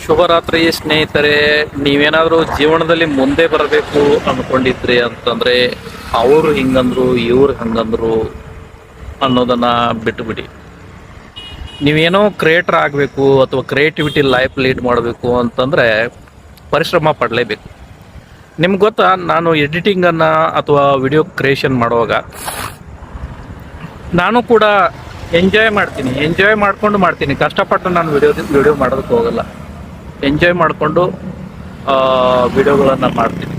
ಶುಭರಾತ್ರಿ ಸ್ನೇಹಿತರೆ. ನೀವೇನಾದರೂ ಜೀವನದಲ್ಲಿ ಮುಂದೆ ಬರಬೇಕು ಅಂದ್ಕೊಂಡಿದ್ರಿ ಅಂತಂದ್ರೆ ಅವರು ಹಿಂಗಂದ್ರು ಇವ್ರು ಹಂಗಂದ್ರು ಅನ್ನೋದನ್ನ ಬಿಟ್ಟುಬಿಡಿ. ನೀವೇನೋ ಕ್ರಿಯೇಟರ್ ಆಗಬೇಕು ಅಥವಾ ಕ್ರಿಯೇಟಿವಿಟಿ ಲೈಫ್ ಲೀಡ್ ಮಾಡಬೇಕು ಅಂತಂದ್ರೆ ಪರಿಶ್ರಮ ಪಡಲೇಬೇಕು. ನಿಮ್ಗೆ ಗೊತ್ತಾ, ನಾನು ಎಡಿಟಿಂಗನ್ನು ಅಥವಾ ವಿಡಿಯೋ ಕ್ರಿಯೇಷನ್ ಮಾಡುವಾಗ ನಾನು ಕೂಡ ಎಂಜಾಯ್ ಮಾಡ್ಕೊಂಡು ಮಾಡ್ತೀನಿ. ಕಷ್ಟಪಟ್ಟು ನಾನು ವಿಡಿಯೋ ಮಾಡೋದಕ್ಕೆ ಹೋಗಲ್ಲ. ಎಂಜಾಯ್ ಮಾಡಿಕೊಂಡು ವಿಡಿಯೋಗಳನ್ನು ಮಾಡ್ತೀನಿ.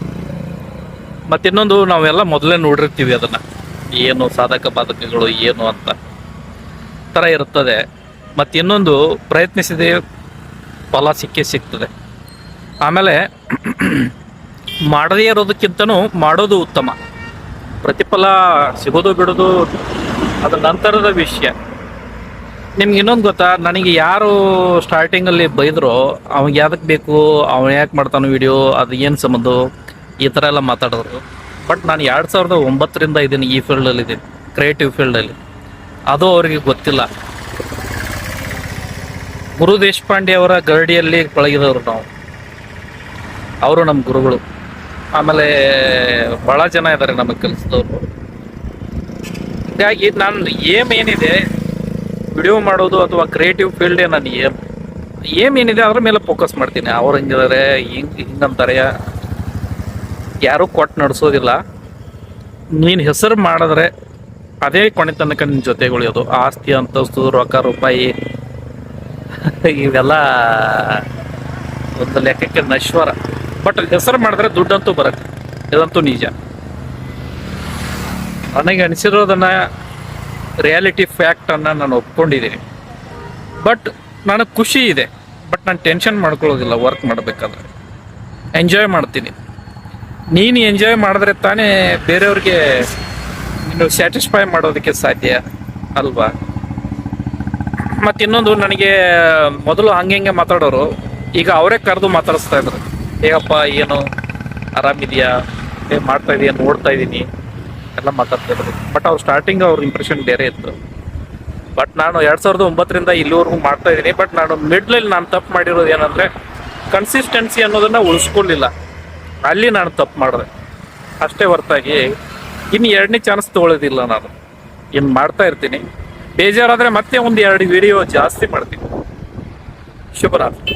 ಮತ್ತಿನ್ನೊಂದು, ನಾವೆಲ್ಲ ಮೊದಲೇ ನೋಡಿರ್ತೀವಿ ಅದನ್ನು, ಏನು ಸಾಧಕ ಬಾಧಕಗಳು ಏನು ಅಂತ ಥರ ಇರುತ್ತದೆ. ಮತ್ತಿನ್ನೊಂದು, ಪ್ರಯತ್ನಿಸಿದೆ ಫಲ ಸಿಗ್ತದೆ. ಆಮೇಲೆ ಮಾಡದೇ ಇರೋದಕ್ಕಿಂತನೂ ಮಾಡೋದು ಉತ್ತಮ. ಪ್ರತಿಫಲ ಸಿಗೋದು ಬಿಡೋದು ಅದು ನಂತರದ ವಿಷಯ. ನಿಮ್ಗೆ ಇನ್ನೊಂದು ಗೊತ್ತಾ, ನನಗೆ ಯಾರು ಸ್ಟಾರ್ಟಿಂಗಲ್ಲಿ ಬೈದ್ರೋ ಅವಾಗ ಯಾವ್ದಕ್ಕೆ ಬೇಕು, ಅವನು ಯಾಕೆ ಮಾಡ್ತಾನೋ ವಿಡಿಯೋ, ಅದು ಏನು ಸಂಬಂಧ, ಈ ಥರ ಎಲ್ಲ ಮಾತಾಡೋರು. ಬಟ್ ನಾನು 2009ರಿಂದ ಇದ್ದೀನಿ ಈ ಫೀಲ್ಡಲ್ಲಿ ಇದ್ದೀನಿ, ಕ್ರಿಯೇಟಿವ್ ಫೀಲ್ಡಲ್ಲಿ. ಅದು ಅವರಿಗೆ ಗೊತ್ತಿಲ್ಲ. ಗುರು ದೇಶಪಾಂಡೆ ಅವರ ಗರಡಿಯಲ್ಲಿ ಪಳಗಿದವರು ನಾವು, ಅವರು ನಮ್ಮ ಗುರುಗಳು. ಆಮೇಲೆ ಭಾಳ ಜನ ಇದ್ದಾರೆ ನಮಗೆ ಕೆಲಸದವರು. ಹೀಗಾಗಿ ನಾನು ಏನಿದೆ ವಿಡಿಯೋ ಮಾಡೋದು ಅಥವಾ ಕ್ರಿಯೇಟಿವ್ ಫೀಲ್ಡೇ ನಾನು ಏನಿದೆ ಅದ್ರ ಮೇಲೆ ಫೋಕಸ್ ಮಾಡ್ತೀನಿ. ಅವ್ರು ಹಿಂಗಿದ್ದಾರೆ, ಹಿಂಗಂತಾರೆ, ಯಾರೂ ಕೊಟ್ಟು ನಡೆಸೋದಿಲ್ಲ. ನೀನು ಹೆಸರು ಮಾಡಿದ್ರೆ ಅದೇ ಕೊನೆ ತನಕ ನಿನ್ನ ಜೊತೆಗೆ ಉಳಿಯೋದು. ಆಸ್ತಿ, ಅಂತಸ್ತು, ರೊಕ್ಕ ರೂಪಾಯಿ ಇವೆಲ್ಲ ಒಂದು ಲೆಕ್ಕಕ್ಕೆ ನಶ್ವರ. ಬಟ್ ಹೆಸರು ಮಾಡಿದ್ರೆ ದುಡ್ಡಂತೂ ಬರುತ್ತೆ, ಇದಂತೂ ನಿಜ. ನನಗೆ ಅನಿಸಿರೋದನ್ನ ರಿಯಾಲಿಟಿ ಫ್ಯಾಕ್ಟನ್ನು ನಾನು ಒಪ್ಕೊಂಡಿದ್ದೀನಿ. ಬಟ್ ನನಗೆ ಖುಷಿ ಇದೆ, ಬಟ್ ನಾನು ಟೆನ್ಷನ್ ಮಾಡ್ಕೊಳ್ಳೋದಿಲ್ಲ. ವರ್ಕ್ ಮಾಡಬೇಕಾದ್ರೆ ಎಂಜಾಯ್ ಮಾಡ್ತೀನಿ. ನೀನು ಎಂಜಾಯ್ ಮಾಡಿದ್ರೆ ತಾನೇ ಬೇರೆಯವ್ರಿಗೆ ನೀನು ಸ್ಯಾಟಿಸ್ಫೈ ಮಾಡೋದಕ್ಕೆ ಸಾಧ್ಯ ಅಲ್ವಾ? ಮತ್ತಿನ್ನೊಂದು, ನನಗೆ ಮೊದಲು ಹಂಗೆ ಮಾತಾಡೋರು, ಈಗ ಅವರೇ ಕರೆದು ಮಾತಾಡಿಸ್ತಾ ಇದ್ರು. ಹೇಗಪ್ಪ, ಏನು ಆರಾಮಿದೆಯಾ, ಮಾಡ್ತಾ ಇದೀಯ, ನೋಡ್ತಾ ಇದ್ದೀನಿ ಎಲ್ಲ ಮಾತಾಡ್ತಾ ಇದ್ರು. ಬಟ್ ಅವ್ರು ಸ್ಟಾರ್ಟಿಂಗ್ ಅವ್ರ ಇಂಪ್ರೆಷನ್ ಬೇರೆ ಇತ್ತು. ಬಟ್ ನಾನು 2009ರಿಂದ ಇಲ್ಲಿವರೆಗೂ ಮಾಡ್ತಾ ಇದ್ದೀನಿ. ಬಟ್ ನಾನು ಮಿಡ್ಲಲ್ಲಿ ನಾನು ತಪ್ಪು ಮಾಡಿರೋದು ಏನಂದರೆ, ಕನ್ಸಿಸ್ಟೆನ್ಸಿ ಅನ್ನೋದನ್ನು ಉಳಿಸ್ಕೊಳ್ಳಿಲ್ಲ. ಅಲ್ಲಿ ನಾನು ತಪ್ಪು ಮಾಡಿದೆ ಅಷ್ಟೇ ಹೊರತಾಗಿ ಇನ್ನು ಎರಡನೇ ಚಾನ್ಸ್ ತೊಗೊಳ್ಳೋದಿಲ್ಲ. ನಾನು ಇನ್ನು ಮಾಡ್ತಾ ಇರ್ತೀನಿ. ಬೇಜಾರಾದರೆ ಮತ್ತೆ ಒಂದು 2 ವಿಡಿಯೋ ಜಾಸ್ತಿ ಮಾಡ್ತೀನಿ. ಶುಭರಾತ್ರಿ.